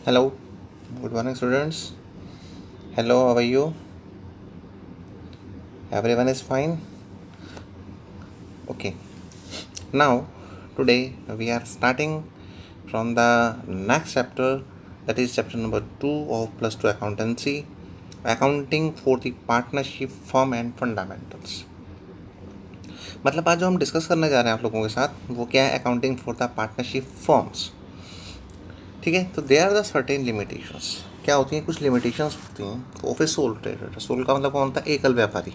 Hello, good morning, students. Hello, how are you? Everyone is fine? Okay. Now, today we are starting from the next chapter, that is chapter number 2 of plus 2 accountancy, accounting for the partnership firm and fundamentals. मतलब आज जो हम discuss करने जा रहे हैं आप लोगों के साथ वो क्या है, accounting for the partnership firms. ठीक है, तो they are the certain limitations. क्या होती हैं, कुछ लिमिटेशंस होती हैं of a sole trader. Sole का मतलब कौन होता है, एकल व्यापारी.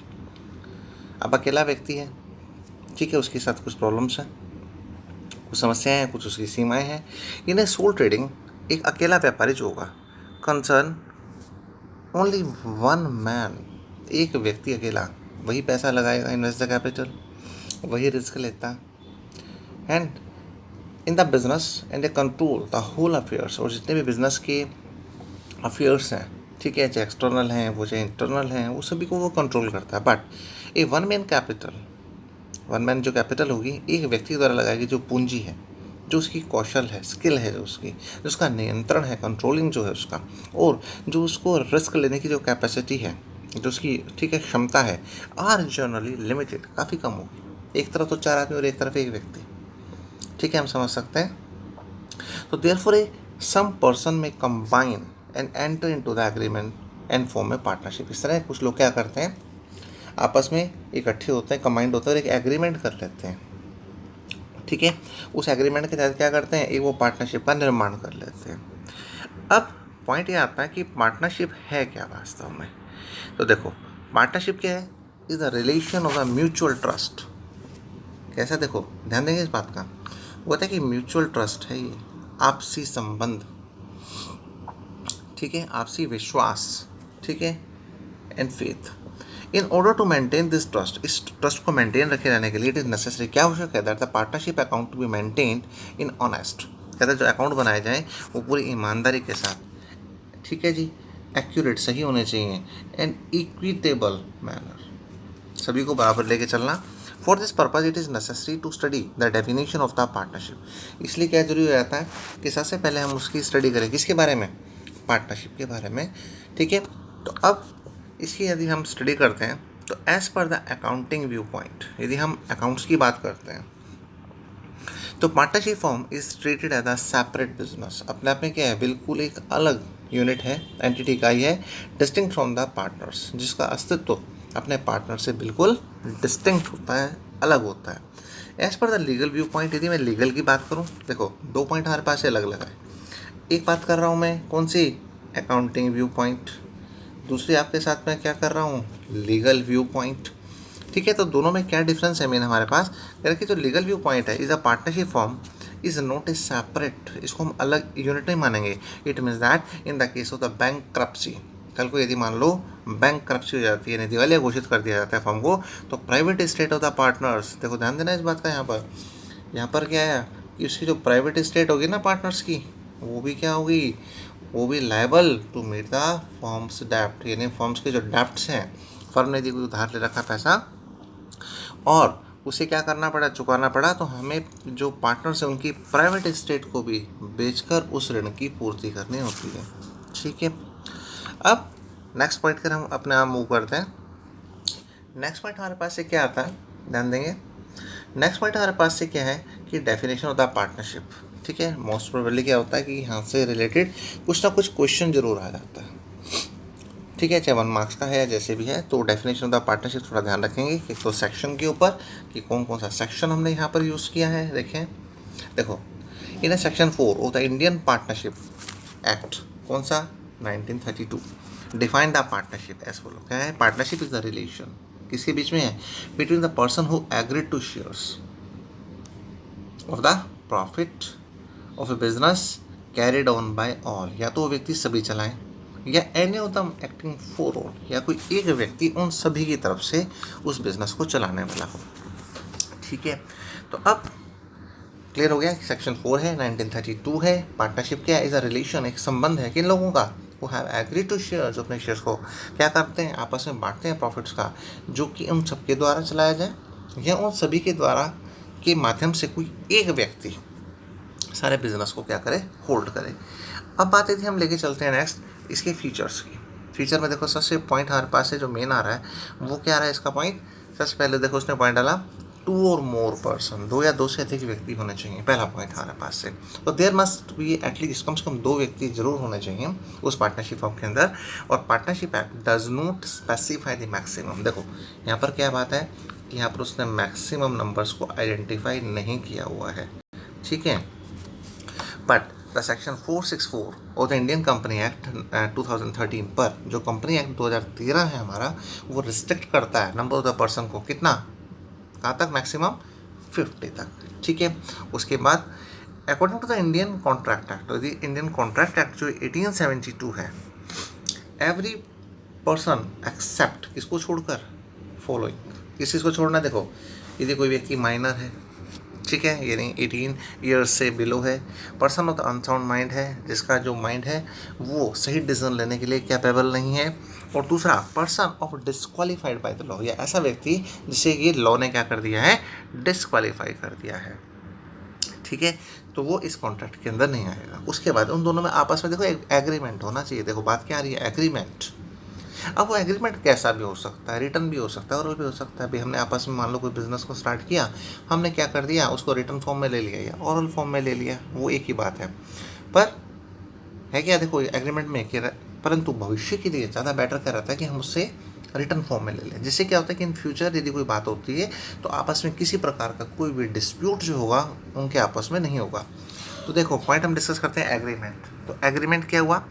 अब अकेला व्यक्ति है, ठीक है, उसके साथ कुछ प्रॉब्लम्स हैं, कुछ समस्याएं हैं, कुछ उसकी सीमाएं हैं. इन सोल ट्रेडिंग एक अकेला व्यापारी जो होगा कंसर्न ओनली वन मैन, एक व्यक्ति अकेला वही पैसा लगाएगा, इन्वेस्ट द कैपिटल, वही रिस्क लेता है. And in the business and a control the whole affairs, और जितने भी बिजनेस के अफेयर्स हैं, ठीक है, चाहे एक्सटर्नल हैं वो चाहे इंटरनल हैं, वो सभी को वो कंट्रोल करता है. But A one man capital, one man जो कैपिटल होगी एक व्यक्ति द्वारा लगाएगी, जो पूंजी है, जो उसकी कौशल है, स्किल है, जो उसका नियंत्रण है, कंट्रोलिंग जो है उसका, और जो उसको रिस्क लेने की जो कैपेसिटी है, जो उसकी, ठीक है, क्षमता है, आर जनरली लिमिटेड, काफ़ी कम होगी. एक तरफ तो 4 आदमी और एक तरफ एक व्यक्ति, ठीक है, हम समझ सकते हैं. तो देयरफॉर ए सम पर्सन में combine and enter into the agreement and form A partnership. इस तरह कुछ लोग क्या करते हैं, आपस में इकट्ठे होते हैं, कंबाइंड होते हैं और एक एग्रीमेंट कर लेते हैं. ठीक है, उस एग्रीमेंट के तहत क्या करते हैं, एक वो पार्टनरशिप का निर्माण कर लेते हैं. अब पॉइंट ये आता है कि पार्टनरशिप है क्या वास्तव में. तो देखो, पार्टनरशिप क्या है, is the relation of the mutual trust. कैसा, देखो ध्यान देंगे इस बात का. वो होता है कि म्यूचुअल ट्रस्ट है ये, आपसी संबंध, ठीक है, आपसी विश्वास, ठीक है, and faith. In order to maintain this trust, इस ट्रस्ट को मेंटेन रखे रहने के लिए इट इज़ नेसेसरी, क्या आवश्यक है, that the partnership account to be maintained in honest. कहते हैं जो अकाउंट बनाए जाएँ वो पूरी ईमानदारी के साथ, ठीक है जी, एक्यूरेट, सही होने चाहिए, एंड इक्विटेबल मैनर, सभी को बराबर लेके चलना. For this purpose it is necessary to study the definition of the partnership. इसलिए क्या जरूरी हो जाता है कि सबसे पहले हम उसकी स्टडी करें, किसके बारे में, पार्टनरशिप के बारे में. ठीक है, तो अब इसकी यदि हम स्टडी करते हैं तो as per the accounting view point, यदि हम अकाउंट्स की बात करते हैं तो partnership form is treated as a separate business. अपने आप में क्या है, बिल्कुल एक अलग यूनिट है, एंटिटी इकाई है, डिस्टिंक्ट फ्रॉम द पार्टनर्स, जिसका अस्तित्व अपने पार्टनर से बिल्कुल डिस्टिंक्ट होता है, अलग होता है. As per the legal view point, यदि मैं लीगल की बात करूँ, देखो 2 पॉइंट हमारे पास अलग अलग है. एक बात कर रहा हूँ मैं, कौन सी, अकाउंटिंग व्यू पॉइंट. दूसरी आपके साथ में क्या कर रहा हूँ, लीगल व्यू पॉइंट. ठीक है, तो दोनों में क्या डिफरेंस है मेन हमारे पास, कि जो लीगल व्यू पॉइंट है, is a partnership form is not a separate, इसको हम अलग यूनिट नहीं मानेंगे. It means that in the case of the bankruptcy, कल को यदि मान लो बैंकक्रप्सी हो जाती है, दिवालिया घोषित कर दिया जाता है फॉर्म को, तो private state of the partners, देखो ध्यान देना इस बात का, यहाँ पर क्या है कि उसकी जो प्राइवेट स्टेट होगी ना पार्टनर्स की, वो भी क्या होगी, वो भी liable to meet the firm's डेप्ट, यानी फॉर्म्स के जो डेप्ट्स हैं, फर्म ने यदि कोई उधार ले रखा पैसा और उसे क्या करना पड़ा, चुकाना पड़ा, तो हमें जो पार्टनर्स हैं उनकी प्राइवेट एस्टेट को भी बेचकर उस ऋण की पूर्ति करनी होती है. ठीक है, अब नेक्स्ट पॉइंट कर हम अपने आप मूव करते हैं. नेक्स्ट पॉइंट हमारे पास से क्या आता है, ध्यान देंगे. नेक्स्ट पॉइंट हमारे पास से क्या है कि डेफिनेशन ऑफ द पार्टनरशिप. ठीक है, मोस्ट प्रोबेबली क्या होता है कि यहाँ से रिलेटेड कुछ ना कुछ क्वेश्चन जरूर आ जाता है. ठीक है, चाहे 1 मार्क्स का है या जैसे भी है, तो डेफिनेशन ऑफ द पार्टनरशिप थोड़ा ध्यान रखेंगे कि तो सेक्शन के ऊपर कि कौन कौन सा सेक्शन हमने यहाँ पर यूज़ किया है. देखें, देखो in a section 4 of the Indian partnership act, कौन सा, 1932, define the partnership as follow. क्या है, पार्टनरशिप इज द रिलेशन, किसके बीच में है, between the person who agreed to shares of the profit of a business carried on by all, या तो वो व्यक्ति सभी चलाएं, या any of them acting for all, या कोई एक व्यक्ति उन सभी की तरफ से उस बिजनेस को चलाने वाला हो. ठीक है, तो अब क्लियर हो गया कि सेक्शन 4 है, 1932 है. पार्टनरशिप क्या है, इज अ रिलेशन, एक संबंध है किन लोगों का, वो हैव एग्री टू शेयर, जो अपने शेयर्स को क्या करते हैं, आपस में बांटते हैं प्रॉफिट्स का, जो कि उन सबके द्वारा चलाया जाए या उन सभी के द्वारा के माध्यम से कोई एक व्यक्ति सारे बिजनेस को क्या करे, होल्ड करे. अब बात थी हम लेके चलते हैं नेक्स्ट इसके फीचर्स की। फीचर में देखो सबसे पॉइंट हमारे पास से जो मेन आ रहा है वो क्या आ रहा है इसका पॉइंट। सबसे पहले देखो उसने पॉइंट डाला 2 और मोर पर्सन, 2 या 2 से अधिक व्यक्ति होने चाहिए, पहला पॉइंट हमारे पास से। तो देयर मस्ट बी एटलीस्ट कम से कम 2 व्यक्ति जरूर होने चाहिए उस पार्टनरशिप फॉर्म के अंदर। और partnership act does not specify the maximum. देखो यहाँ पर क्या बात है कि यहाँ पर उसने मैक्सिमम नंबर्स को आइडेंटिफाई नहीं किया हुआ है, ठीक है। But the section 464 of the Indian company act 2013 पर जो कंपनी एक्ट 2013 है हमारा, वो रिस्ट्रिक्ट करता है नंबर ऑफ द पर्सन को, कितना, कहाँ तक, मैक्सिमम 50 तक, ठीक है। उसके बाद according to the Indian contract act, तो इंडियन कॉन्ट्रैक्ट एक्ट जो 1872 है, एवरी पर्सन एक्सेप्ट किसको छोड़कर, फॉलोइंग, किस चीज़ को छोड़ना, देखो यदि कोई व्यक्ति माइनर है, ठीक है, यानी 18 ईयर्स से बिलो है, person of the unsound mind है, जिसका जो माइंड है वो सही डिसीजन लेने के लिए कैपेबल नहीं है, और दूसरा person of disqualified by the law, या ऐसा व्यक्ति जिसे ये लॉ ने क्या कर दिया है, डिस्क्वालीफाई कर दिया है, ठीक है, तो वो इस कॉन्ट्रैक्ट के अंदर नहीं आएगा। उसके बाद उन दोनों में आपस में देखो एक एग्रीमेंट होना चाहिए। देखो बात क्या आ रही है, एग्रीमेंट। अब वो एग्रीमेंट कैसा भी हो सकता है, रिटर्न भी हो सकता है, ओरल भी हो सकता है। भाई हमने आपस में मान लो कोई बिजनेस को स्टार्ट किया, हमने क्या कर दिया, उसको रिटर्न फॉर्म में ले लिया या ओरल फॉर्म में ले लिया, वो एक ही बात है। पर है क्या, देखो एग्रीमेंट में क्या, परंतु भविष्य के लिए ज़्यादा बेटर क्या रहता है कि हम उससे रिटर्न फॉर्म में ले लें, जिससे क्या होता है कि इन फ्यूचर यदि कोई बात होती है तो आपस में किसी प्रकार का कोई भी डिस्प्यूट जो होगा उनके आपस में नहीं होगा। तो देखो पॉइंट हम डिस्कस करते हैं एग्रीमेंट। तो एग्रीमेंट क्या हुआ,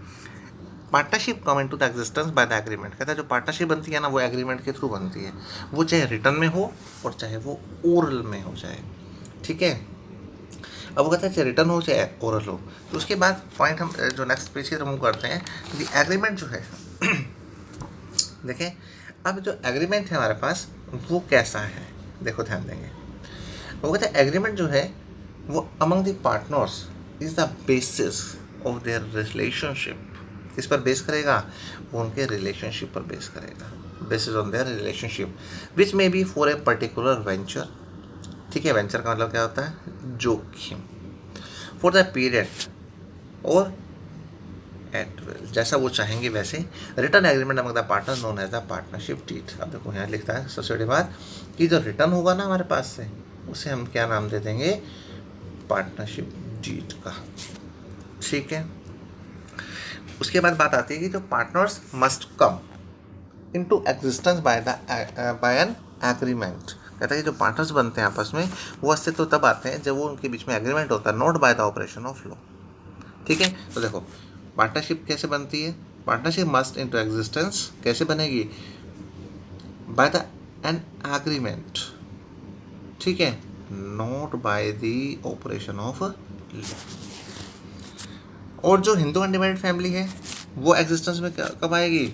partnership come into the existence by the agreement. कहता है जो पार्टनरशिप बनती है ना वो एग्रीमेंट के थ्रू बनती है, वो चाहे रिटर्न में हो और चाहे वो ओरल में हो जाए, ठीक है। अब वो कहता है चाहे रिटर्न हो चाहे ओरल हो। तो उसके बाद पॉइंट हम जो नेक्स्ट पेज की तरफ मूव करते हैं, कि एग्रीमेंट जो है देखें, अब जो एग्रीमेंट है हमारे पास वो कैसा है, देखो ध्यान देंगे। वो कहते हैं एग्रीमेंट जो है वो among the partners is the basis of their relationship. किस पर बेस करेगा, वो उनके रिलेशनशिप पर बेस करेगा, basis on their relationship which may be for a particular venture, ठीक है। वेंचर का मतलब क्या होता है, जोखिम, फॉर द पीरियड और एट विल, जैसा वो चाहेंगे वैसे। Written agreement among the partner known as the partnership deed. अब देखो यहाँ लिखता है सबसे बड़ी बात कि जो रिटर्न होगा ना हमारे पास से, उसे हम क्या नाम दे देंगे, पार्टनरशिप डीड का, ठीक है। उसके बाद बात आती है कि जो partners must come into existence by an agreement. कहता है कि जो पार्टनर्स बनते हैं आपस में वो अस्तित्व तब आते हैं जब वो उनके बीच में एग्रीमेंट होता है, not by the operation of law, ठीक है। तो देखो पार्टनरशिप कैसे बनती है, पार्टनरशिप मस्ट इनटू एग्जिस्टेंस कैसे बनेगी, बाय द एन एग्रीमेंट, ठीक है, not by the operation of law. और जो हिंदू अनडिवाइडेड फैमिली है वो एग्जिस्टेंस में कब आएगी,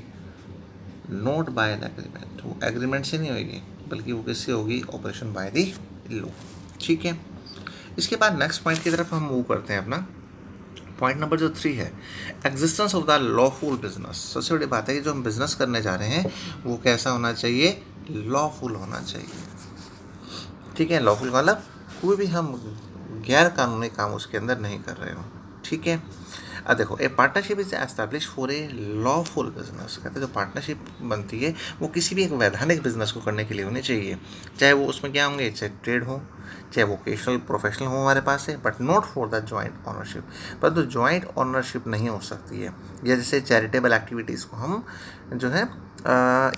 नॉट बाय एन एग्रीमेंट, वो एग्रीमेंट से नहीं होगी बल्कि वो किससे होगी, ऑपरेशन बाय द लॉ, ठीक है। इसके बाद नेक्स्ट पॉइंट की तरफ हम मूव करते हैं अपना। पॉइंट नंबर जो 3 है, existence of the lawful business. सबसे बड़ी बात है कि जो हम बिजनेस करने जा रहे हैं वो कैसा होना चाहिए, लॉफुल होना चाहिए, ठीक है। लॉफुल का मतलब कोई भी हम गैर कानूनी काम उसके अंदर नहीं कर रहे हो, ठीक है। अब देखो ए partnership is establish for a lawful business. कहते हैं जो पार्टनरशिप बनती है वो किसी भी एक वैधानिक बिजनेस को करने के लिए होनी चाहिए, चाहे वो उसमें क्या होंगे, चाहे ट्रेड हो, चाहे वोकेशनल प्रोफेशनल हो हमारे पास है, but not for the joint ownership. परंतु जॉइंट ऑनरशिप नहीं हो सकती है, या जैसे चैरिटेबल एक्टिविटीज़ को हम जो है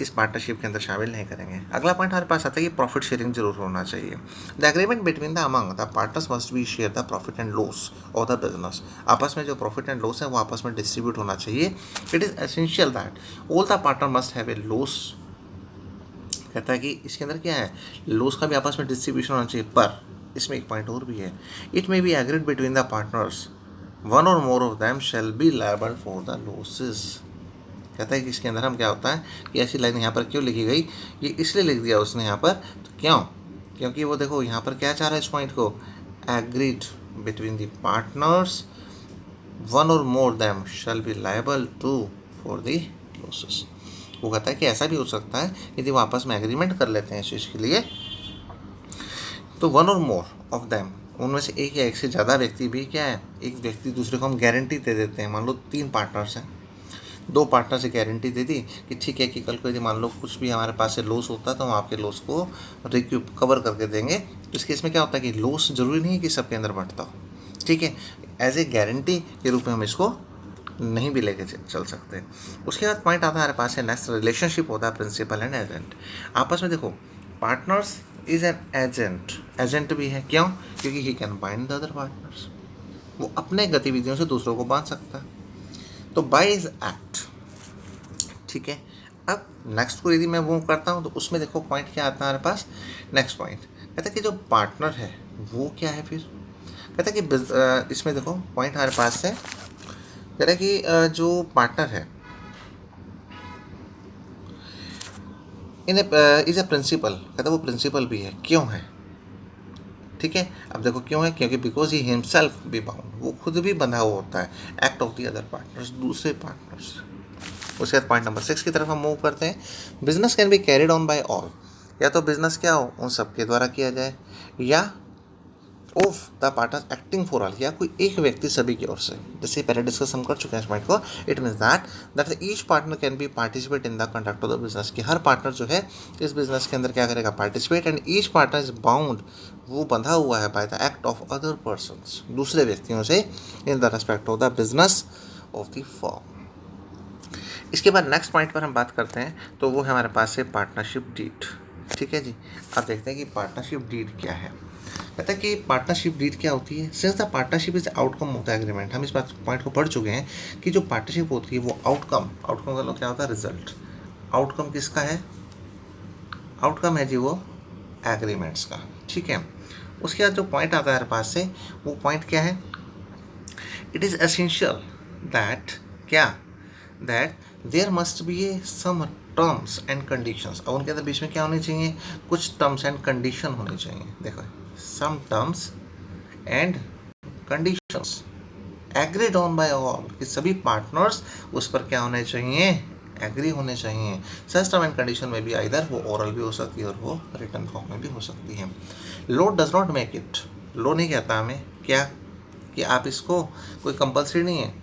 इस पार्टनरशिप के अंदर शामिल नहीं करेंगे। अगला पॉइंट हमारे पास आता है कि प्रॉफिट शेयरिंग जरूर होना चाहिए। The agreement between the among the partners must be share the profit and loss of the business. आपस में जो प्रॉफिट एंड लॉस है वो आपस में डिस्ट्रीब्यूट होना चाहिए। It is essential that all the partner must have a loss. कहता है कि इसके अंदर क्या है, लॉस का भी आपस में डिस्ट्रीब्यूशन होना चाहिए। पर इसमें एक पॉइंट और भी है, it may be agreed between the partners one or more of them shall be liable for the losses. कहता है कि इसके अंदर हम क्या होता है कि ऐसी लाइन यहाँ पर क्यों लिखी गई, ये इसलिए लिख दिया उसने यहाँ पर, तो क्यों, क्योंकि वो देखो यहाँ पर क्या चाह रहा है इस पॉइंट को, agreed between the partners one or more them shall be liable to for the losses. वो कहता है कि ऐसा भी हो सकता है यदि वो आपस में एग्रीमेंट कर लेते हैं इस चीज़ के लिए, तो one or more of them उनमें से एक या एक से ज़्यादा व्यक्ति भी क्या है, एक व्यक्ति दूसरे को हम गारंटी दे देते हैं। मान लो 3 पार्टनर्स हैं, 2 पार्टनर से गारंटी दे दी कि ठीक है कि कल को यदि मान लो कुछ भी हमारे पास से लॉस होता है तो हम आपके लॉस को रिक्यूप कवर करके देंगे। तो इस केस में क्या होता है कि लॉस जरूरी नहीं है कि सबके अंदर बढ़ता हो, ठीक है। एज ए गारंटी के रूप में हम इसको नहीं भी लेके चल सकते। उसके बाद पॉइंट आता है हमारे पास है नेक्स्ट, रिलेशनशिप होता है प्रिंसिपल एंड एजेंट आपस में। देखो partners is an agent, agent भी है, क्यों? क्योंकि he can bind the other partners, वो अपने गतिविधियों से दूसरों को बांध सकता है। तो बाय इज एक्ट, ठीक है। अब नेक्स्ट को यदि मैं वो करता हूँ तो उसमें देखो पॉइंट क्या आता है हमारे पास, नेक्स्ट पॉइंट कहता है कि जो पार्टनर है वो क्या है, फिर कहता है कि इसमें देखो पॉइंट हमारे पास है, कह रहा है कि जो पार्टनर है इन इज ए प्रिंसिपल, कहता है वो प्रिंसिपल भी है, क्यों है, ठीक है। अब देखो क्यों है, क्योंकि because he himself be bound, वो खुद भी बंधा हुआ होता है, act of the other partners, दूसरे पार्टनर्स। उसके बाद पॉइंट नंबर 6 की तरफ हम मूव करते हैं। Business can be carried on by all, या तो बिजनेस क्या हो उन सबके द्वारा किया जाए, या of the partner acting for all, या कोई एक व्यक्ति सभी की ओर से। जैसे पहले डिस्कस हम कर चुके हैं इस पॉइंट को। It means that each partner can be participate in the conduct of the business, कि हर पार्टनर जो है इस बिजनेस के अंदर क्या करेगा, participate. And each partner is bound, वो बंधा हुआ है by the act of other persons, दूसरे व्यक्तियों से, in the respect of the business of the firm. इसके बाद नेक्स्ट पॉइंट पर हम बात करते हैं, तो वो है हमारे पास है पार्टनरशिप डीड, ठीक है जी। अब देखते हैं कि पार्टनरशिप डीड क्या है। कहता है कि पार्टनरशिप डीड क्या होती है। Since the partnership is outcome of the agreement, हम इस बात पॉइंट को पढ़ चुके हैं कि जो पार्टनरशिप होती है वो आउटकम का मतलब क्या होता है, रिजल्ट। आउटकम किसका है, आउटकम है जी वो एग्रीमेंट्स का, ठीक है। उसके बाद जो पॉइंट आता है हमारे पास से, वो पॉइंट क्या है, इट इज़ एसेंशियल दैट क्या, that there must be a some terms and conditions. अब उनके अंदर बीच में क्या होनी चाहिए, कुछ टर्म्स एंड कंडीशन होने चाहिए। देखो some terms and conditions agreed on by all, कि सभी पार्टनर्स उस पर क्या होने चाहिए, एग्री होने चाहिए। सच टर्म एंड कंडीशन में भी आइदर वो ओरल भी हो सकती है और वो रिटर्न फॉर्म में भी हो सकती है। Law does not make it, law नहीं कहता हमें क्या, कि आप इसको, कोई कंपल्सरी नहीं है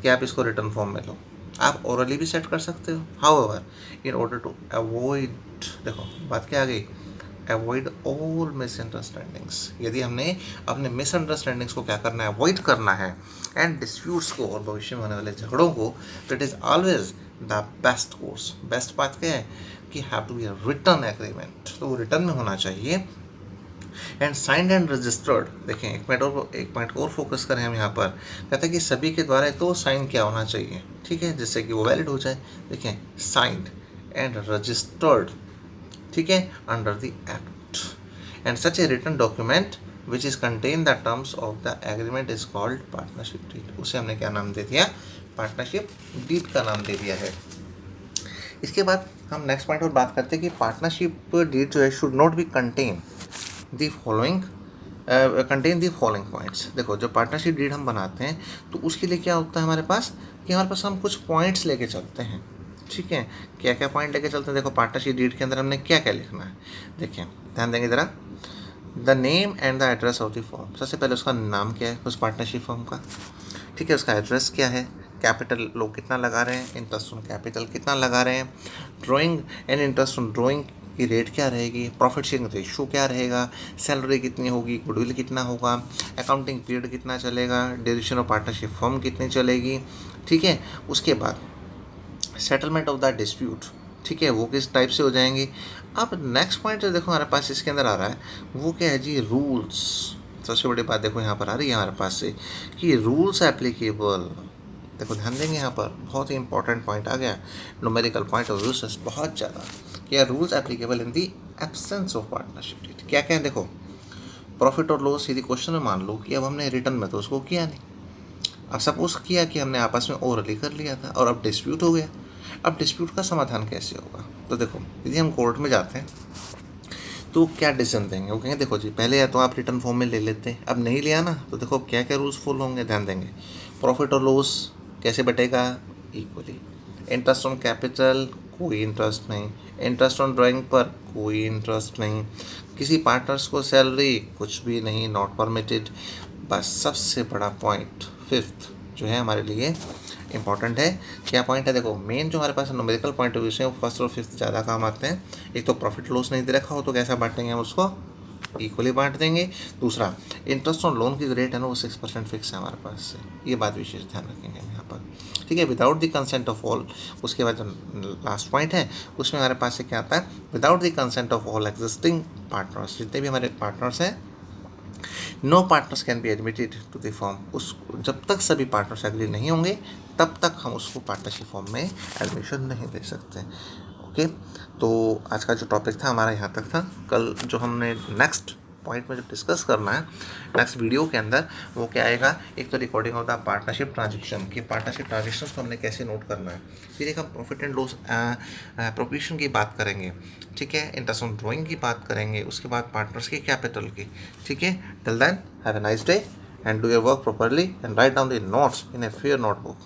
कि आप इसको रिटर्न फॉर्म में लो, आप ओरली भी सेट कर सकते हो। However in order to avoid, देखो बात क्या आ गई, अवॉइड ऑल मिसअंडरस्टैंडिंग्स, यदि हमने अपने मिसअंडरस्टैंडिंग्स को क्या करना है, अवॉइड करना है, एंड डिस्प्यूट्स को और भविष्य में होने वाले झगड़ों को, तो it is always the best course. Best बात क्या है कि have to be a written agreement, तो वो रिटर्न में होना चाहिए, एंड साइंड एंड रजिस्टर्ड। देखें एक पॉइंट और फोकस करें हम यहाँ पर, कहते हैं कि सभी के द्वारा तो साइन क्या होना चाहिए, ठीक है, जिससे कि वो वैलिड हो जाए। देखें साइंड एंड रजिस्टर्ड, ठीक है, under the act, and such a written document which is contain the terms of the agreement is called partnership deed. उसे हमने क्या नाम दे दिया, पार्टनरशिप डीड का नाम दे दिया है। इसके बाद हम नेक्स्ट पॉइंट पर बात करते हैं कि पार्टनरशिप डीड जो है should not be contain the following, contain the following points. देखो जब पार्टनरशिप डीड हम बनाते हैं तो उसके लिए क्या होता है हमारे पास, कि हमारे पास हम कुछ पॉइंट्स लेके चलते हैं, ठीक है। क्या क्या पॉइंट लेके चलते हैं, देखो पार्टनरशिप डीड के अंदर हमने क्या क्या लिखना है, देखिए ध्यान देंगे ज़रा। The name and the address of the form, सबसे पहले उसका नाम क्या है उस पार्टनरशिप फॉर्म का, ठीक है। उसका एड्रेस क्या है, कैपिटल लोग कितना लगा रहे हैं, इंटरेस्ट ऑन कैपिटल कितना लगा रहे हैं, drawing and interest on drawing की रेट क्या रहेगी, प्रॉफिट शेयरिंग रेशियो क्या रहेगा, सैलरी कितनी होगी, गुडविल कितना होगा, अकाउंटिंग पीरियड कितना चलेगा, ड्यूरेशन ऑफ पार्टनरशिप फर्म कितनी चलेगी, ठीक है। उसके बाद सेटलमेंट ऑफ द डिस्प्यूट, ठीक है, वो किस टाइप से हो जाएंगे। अब नेक्स्ट पॉइंट जो देखो हमारे पास इसके अंदर आ रहा है वो क्या है जी, रूल्स। सबसे बड़ी बात देखो यहाँ पर आ रही है हमारे पास से कि रूल्स एप्लीकेबल। देखो ध्यान देंगे यहाँ पर बहुत ही इंपॉर्टेंट पॉइंट आ गया, न्यूमेरिकल पॉइंट ऑफ व्यू बहुत ज़्यादा, क्या rules applicable in the absence of partnership deed. क्या क्या है देखो, प्रॉफिट और लॉस यदि क्वेश्चन में मान लो कि अब हमने रिटर्न में तो उसको किया नहीं, अब सपोज किया कि हमने आपस में ओरली कर लिया था और अब डिस्प्यूट हो गया, अब डिस्प्यूट का समाधान कैसे होगा। तो देखो यदि हम कोर्ट में जाते हैं तो क्या डिसीजन देंगे, वो कहेंगे देखो जी पहले या तो आप रिटर्न फॉर्म में ले लेते हैं, अब नहीं लिया ना, तो देखो क्या क्या रूल्स फॉलो होंगे, ध्यान देंगे। प्रॉफिट और लॉस कैसे बटेगा, इक्वली। इंटरेस्ट ऑन कैपिटल कोई इंटरेस्ट नहीं, इंटरेस्ट ऑन ड्राइंग पर कोई इंटरेस्ट नहीं, किसी पार्टनर्स को सैलरी कुछ भी नहीं, नॉट परमिटेड। बस सबसे बड़ा पॉइंट फिफ्थ जो है हमारे लिए इंपॉर्टेंट है, क्या पॉइंट है? देखो मेन जो हमारे पास न्यूमेरिकल पॉइंट ऑफ व्यू से फर्स्ट और फिफ्थ ज़्यादा काम आते हैं। एक तो प्रॉफिट लॉस नहीं दे रखा हो तो कैसा बांटेंगे हम उसको, इक्वली बांट देंगे। दूसरा, इंटरेस्ट ऑन लोन की रेट है ना वो 6% फिक्स है हमारे पास से, ये बात विशेष ध्यान रखेंगे यहाँ पर, ठीक है, without the consent of all. उसके बाद जो लास्ट पॉइंट है उसमें हमारे पास से क्या आता है, without the consent of all existing partners, जितने भी हमारे पार्टनर्स हैं, no partners can be admitted to the form. उस जब तक सभी पार्टनर्स एग्री नहीं होंगे तब तक हम उसको पार्टनरशिप फॉर्म में एडमिशन नहीं दे सकते। ओके, तो आज का जो टॉपिक था हमारा यहाँ तक था। कल जो हमने नेक्स्ट पॉइंट में जो डिस्कस करना है नेक्स्ट वीडियो के अंदर, वो क्या आएगा, एक तो रिकॉर्डिंग होता है पार्टनरशिप ट्रांजेक्शन की, पार्टनरशिप ट्रांजेक्शन को हमने कैसे नोट करना है, फिर एक हम प्रॉफिट एंड लॉस प्रोपोर्शन की बात करेंगे, ठीक है, इंटरेस्ट ऑन ड्राइंग की बात करेंगे, उसके बाद पार्टनर्स की कैपिटल की, ठीक है। Till then have a nice day and do your work properly and write down the notes in a fair notebook.